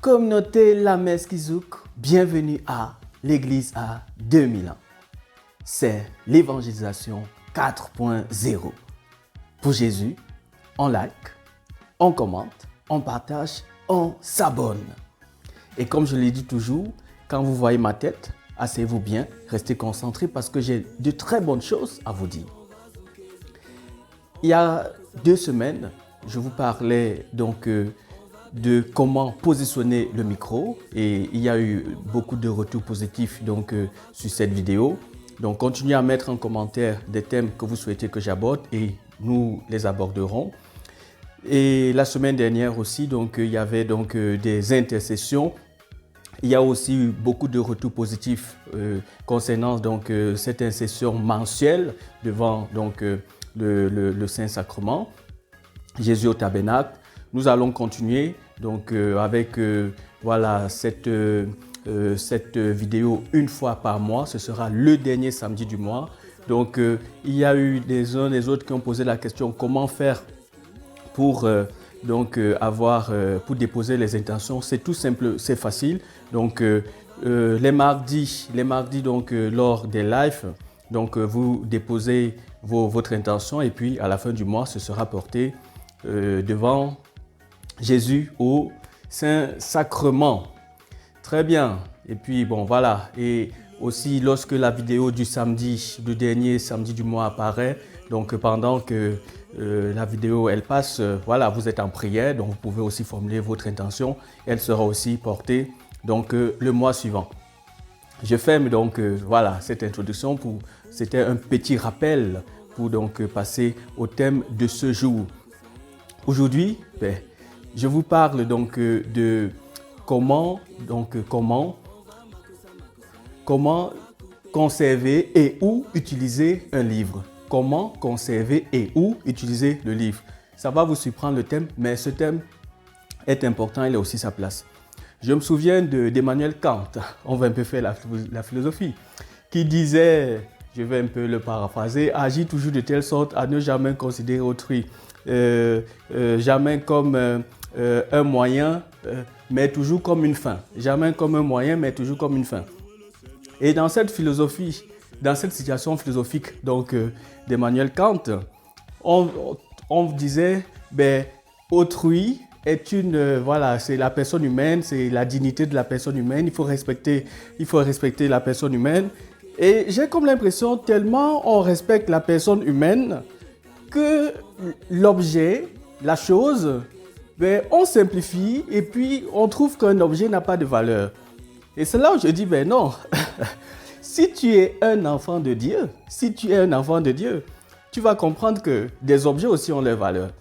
communauté La Messe Kizouk, bienvenue à l'église à 2000 ans. C'est l'évangélisation 4.0. Pour Jésus, on like, on commente, on partage, on s'abonne. Et comme je l'ai dit toujours, quand vous voyez ma tête, asseyez-vous bien, restez concentrés parce que j'ai de très bonnes choses à vous dire. Il y a 2 semaines, je vous parlais donc de comment positionner le micro et il y a eu beaucoup de retours positifs donc, sur cette vidéo. Donc continuez à mettre en commentaire des thèmes que vous souhaitez que j'aborde et nous les aborderons. Et la semaine dernière aussi, donc, il y avait donc, des intercessions. Il y a aussi eu beaucoup de retours positifs concernant donc, cette intercession mensuelle devant donc, le Saint-Sacrement, Jésus au tabernacle. Nous allons continuer donc, avec voilà, cette vidéo une fois par mois. Ce sera le dernier samedi du mois. Donc, il y a eu des uns et des autres qui ont posé la question comment faire pour pour déposer les intentions. C'est tout simple, c'est facile. Donc, les mardis donc, lors des lives, donc, vous déposez votre intention et puis à la fin du mois, ce sera porté devant Jésus au Saint-Sacrement. Très bien. Et puis, bon, voilà. Et aussi, lorsque la vidéo du samedi, du dernier samedi du mois apparaît, donc pendant que la vidéo, elle passe, voilà, vous êtes en prière, donc vous pouvez aussi formuler votre intention. Elle sera aussi portée donc, le mois suivant. Je ferme donc voilà, cette introduction. C'était un petit rappel pour donc, passer au thème de ce jour. Aujourd'hui, je vous parle donc de comment conserver et où utiliser un livre. Comment conserver et où utiliser le livre. Ça va vous surprendre le thème, mais ce thème est important, il a aussi sa place. Je me souviens d'Emmanuel Kant, on va un peu faire la philosophie, qui disait, je vais un peu le paraphraser, agis toujours de telle sorte à ne jamais considérer autrui, jamais comme un moyen, mais toujours comme une fin. Jamais comme un moyen, mais toujours comme une fin. Et dans cette philosophie, dans cette situation philosophique donc d'Emmanuel Kant, on disait, autrui est voilà, c'est la personne humaine, c'est la dignité de la personne humaine, il faut respecter la personne humaine. Et j'ai comme l'impression, tellement on respecte la personne humaine, que l'objet, la chose, on simplifie et puis on trouve qu'un objet n'a pas de valeur. Et c'est là où je dis, non, si tu es un enfant de Dieu, tu vas comprendre que des objets aussi ont leur valeur.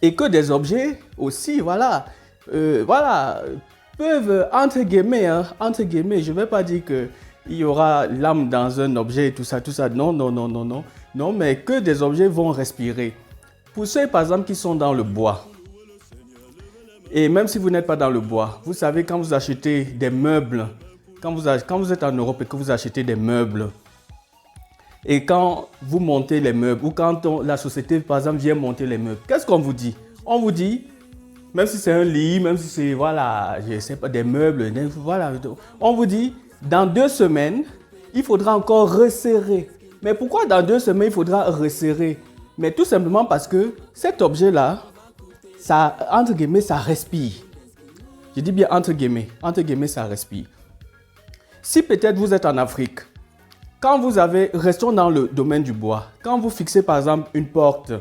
Et que des objets aussi, peuvent, entre guillemets, je ne vais pas dire qu'il y aura l'âme dans un objet et tout ça, non, mais que des objets vont respirer. Pour ceux, par exemple, qui sont dans le bois, et même si vous n'êtes pas dans le bois, vous savez, quand vous achetez des meubles, quand vous êtes en Europe et que vous achetez des meubles, et quand vous montez les meubles, ou quand la société, par exemple, vient monter les meubles, qu'est-ce qu'on vous dit? On vous dit, même si c'est un lit, même si c'est, voilà, je sais pas, des meubles, voilà, on vous dit, dans 2 semaines, il faudra encore resserrer. Mais pourquoi dans 2 semaines, il faudra resserrer? Mais tout simplement parce que cet objet-là, ça, entre guillemets, ça respire. Je dis bien entre guillemets, ça respire. Si peut-être vous êtes en Afrique, restons dans le domaine du bois, quand vous fixez par exemple une porte,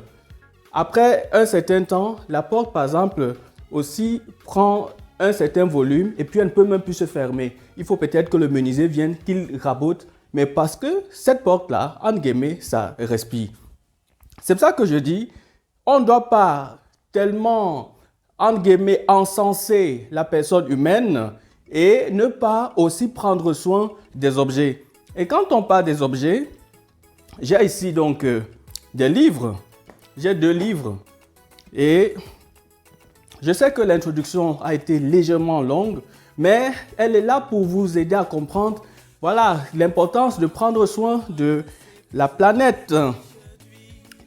après un certain temps, la porte par exemple aussi prend un certain volume et puis elle ne peut même plus se fermer. Il faut peut-être que le menuisier vienne, qu'il rabote, mais parce que cette porte-là, entre guillemets, ça respire. C'est pour ça que je dis, on ne doit pas tellement, entre guillemets, encenser la personne humaine et ne pas aussi prendre soin des objets. Et quand on parle des objets, j'ai ici donc des livres. J'ai 2 livres. Et je sais que l'introduction a été légèrement longue, mais elle est là pour vous aider à comprendre, voilà, l'importance de prendre soin de la planète.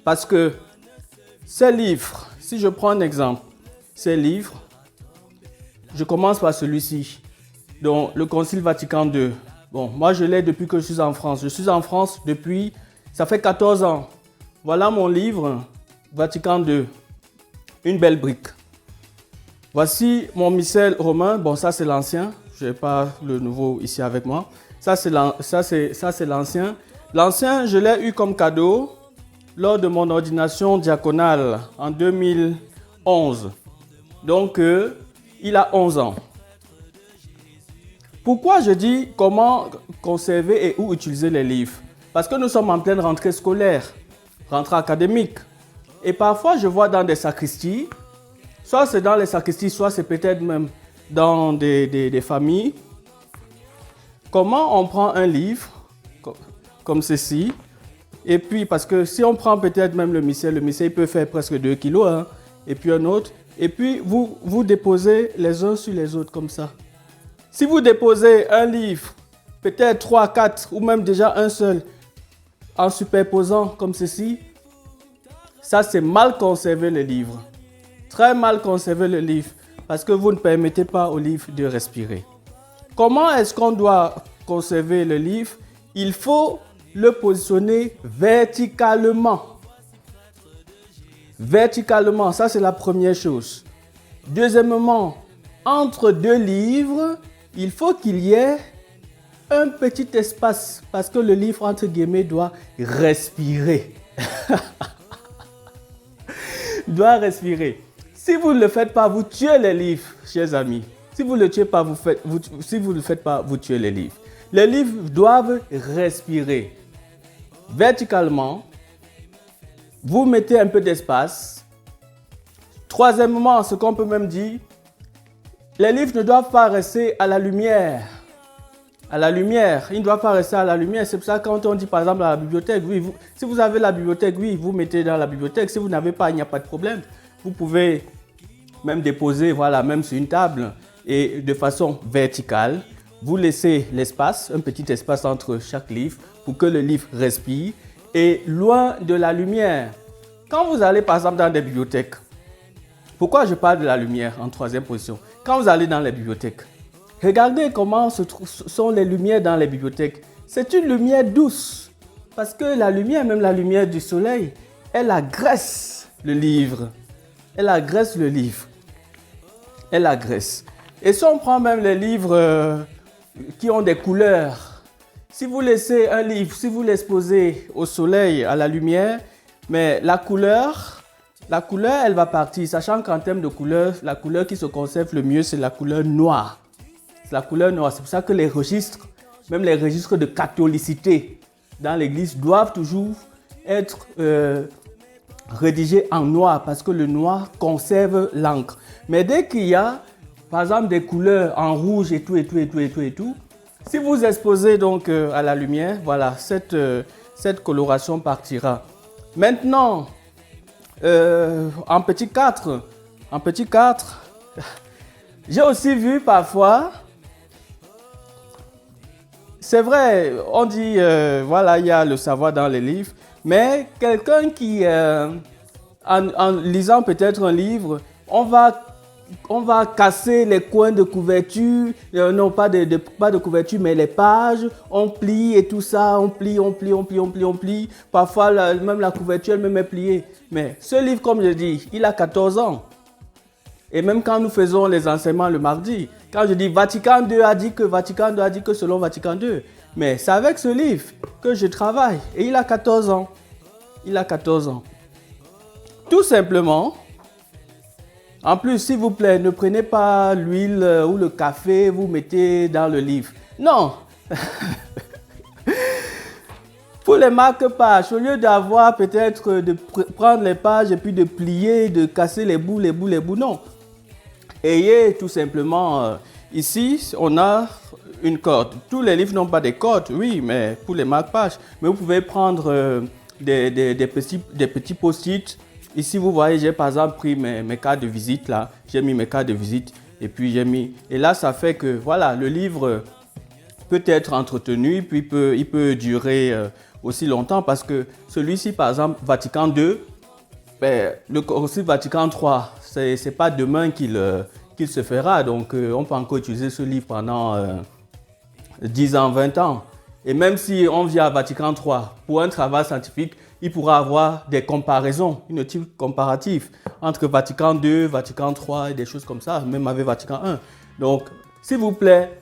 Parce que ces livres, si je prends un exemple, ces livres, Je commence par celui-ci. Donc, le Concile Vatican II. Bon, moi, je l'ai depuis que je suis en France. Je suis en France depuis, ça fait 14 ans. Voilà mon livre, Vatican II. Une belle brique. Voici mon missel romain. Bon, ça, c'est l'ancien. Je n'ai pas le nouveau ici avec moi. Ça, c'est l'ancien. L'ancien, je l'ai eu comme cadeau lors de mon ordination diaconale en 2011. Donc, il a 11 ans. Pourquoi je dis comment conserver et où utiliser les livres? Parce que nous sommes en pleine rentrée scolaire, rentrée académique. Et parfois, je vois dans des sacristies, soit c'est dans les sacristies, soit c'est peut-être même dans des familles, comment on prend un livre comme ceci. Et puis, parce que si on prend peut-être même le missel il peut faire presque 2 kilos, hein, et puis un autre. Et puis, vous déposez les uns sur les autres comme ça. Si vous déposez un livre, peut-être 3, 4 ou même déjà un seul, en superposant comme ceci, ça c'est mal conserver le livre. Très mal conserver le livre parce que vous ne permettez pas au livre de respirer. Comment est-ce qu'on doit conserver le livre? Il faut le positionner verticalement. Verticalement, ça c'est la première chose. Deuxièmement, entre deux livres, il faut qu'il y ait un petit espace parce que le livre, entre guillemets, doit respirer. Doit respirer. Si vous ne le faites pas, vous tuez les livres, chers amis. Si vous ne le tuez pas, si vous ne le faites pas, vous tuez les livres. Les livres doivent respirer. Verticalement, vous mettez un peu d'espace. Troisièmement, ce qu'on peut même dire, les livres ne doivent pas rester à la lumière. À la lumière, ils ne doivent pas rester à la lumière. C'est pour ça que quand on dit par exemple à la bibliothèque, oui, si vous avez la bibliothèque, oui, vous mettez dans la bibliothèque. Si vous n'avez pas, il n'y a pas de problème. Vous pouvez même déposer, voilà, même sur une table et de façon verticale. Vous laissez l'espace, un petit espace entre chaque livre pour que le livre respire et loin de la lumière. Quand vous allez par exemple dans des bibliothèques, pourquoi je parle de la lumière en troisième position? Quand vous allez dans les bibliothèques, regardez comment sont les lumières dans les bibliothèques. C'est une lumière douce parce que la lumière, même la lumière du soleil, elle agresse le livre. Elle agresse le livre. Elle agresse. Et si on prend même les livres qui ont des couleurs, si vous laissez un livre, si vous l'exposez au soleil, à la lumière, mais la couleur, elle va partir, sachant qu'en termes de couleur, la couleur qui se conserve le mieux, c'est la couleur noire. C'est la couleur noire. C'est pour ça que les registres, même les registres de catholicité dans l'église, doivent toujours être rédigés en noir, parce que le noir conserve l'encre. Mais dès qu'il y a, par exemple, des couleurs en rouge et tout, si vous exposez donc à la lumière, voilà, cette coloration partira. Maintenant, en petit 4, j'ai aussi vu parfois, c'est vrai, on dit, voilà, il y a le savoir dans les livres, mais quelqu'un qui, en lisant peut-être un livre, on va casser les coins de couverture, non pas de couverture, mais les pages, on plie et tout ça, on plie. Parfois, même la couverture elle-même est pliée. Mais ce livre, comme je dis, il a 14 ans. Et même quand nous faisons les enseignements le mardi, quand je dis Vatican II a dit que selon Vatican II, mais c'est avec ce livre que je travaille. Et il a 14 ans. Il a 14 ans. Tout simplement. En plus, s'il vous plaît, ne prenez pas l'huile ou le café, vous mettez dans le livre. Non. Pour les marque-pages, au lieu d'avoir peut-être de prendre les pages et puis de plier, de casser les bouts, non. Ayez tout simplement, ici, on a une corde. Tous les livres n'ont pas de cordes, oui, mais pour les marque-pages. Mais vous pouvez prendre des petits post-it. Ici, vous voyez, j'ai par exemple pris mes cartes de visite là. J'ai mis mes cartes de visite et puis j'ai mis... Et là, ça fait que, voilà, le livre peut être entretenu, puis il peut durer aussi longtemps parce que celui-ci, par exemple, Vatican II, ben, le Concile Vatican III, c'est pas demain qu'il qu'il se fera. Donc, on peut encore utiliser ce livre pendant 10 ans, 20 ans. Et même si on vient à Vatican III pour un travail scientifique, il pourra avoir des comparaisons, une étude comparative entre Vatican II, Vatican III et des choses comme ça, même avec Vatican I. Donc, s'il vous plaît,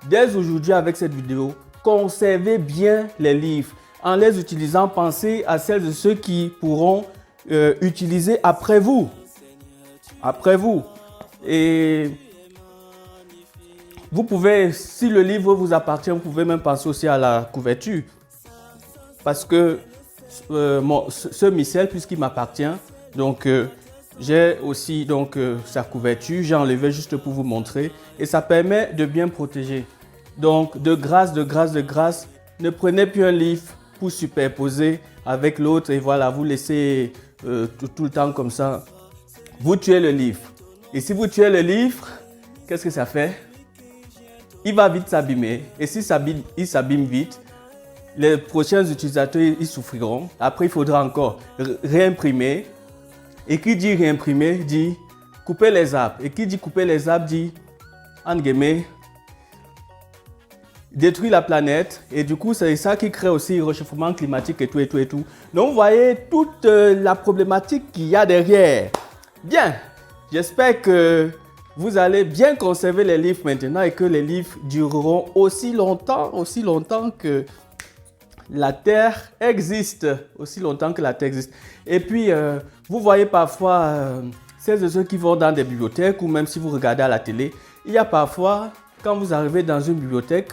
dès aujourd'hui avec cette vidéo, conservez bien les livres. En les utilisant, pensez à celles de ceux qui pourront utiliser après vous. Après vous. Et vous pouvez, si le livre vous appartient, vous pouvez même penser aussi à la couverture. Parce que ce missel, puisqu'il m'appartient, donc j'ai aussi sa couverture. J'ai enlevé juste pour vous montrer. Et ça permet de bien protéger. Donc, de grâce, ne prenez plus un livre pour superposer avec l'autre et voilà, vous laissez tout le temps comme ça. Vous tuez le livre. Et si vous tuez le livre, qu'est-ce que ça fait? Il va vite s'abîmer. Et si il s'abîme vite, les prochains utilisateurs, ils souffriront. Après, il faudra encore réimprimer. Et qui dit réimprimer, dit couper les arbres. Et qui dit couper les arbres, dit, entre guillemets, détruire la planète. Et du coup, c'est ça qui crée aussi le réchauffement climatique et tout. Donc, vous voyez toute la problématique qu'il y a derrière. Bien, j'espère que vous allez bien conserver les livres maintenant et que les livres dureront aussi longtemps que la Terre existe. Aussi longtemps que la Terre existe. Et puis, vous voyez parfois celles de ceux qui vont dans des bibliothèques ou même si vous regardez à la télé, il y a parfois, quand vous arrivez dans une bibliothèque,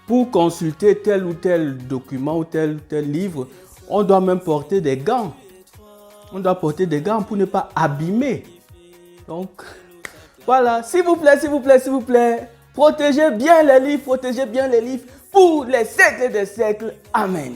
pour consulter tel ou tel document ou tel livre, on doit même porter des gants. On doit porter des gants pour ne pas abîmer. Donc, voilà, s'il vous plaît, protégez bien les livres pour les siècles des siècles. Amen.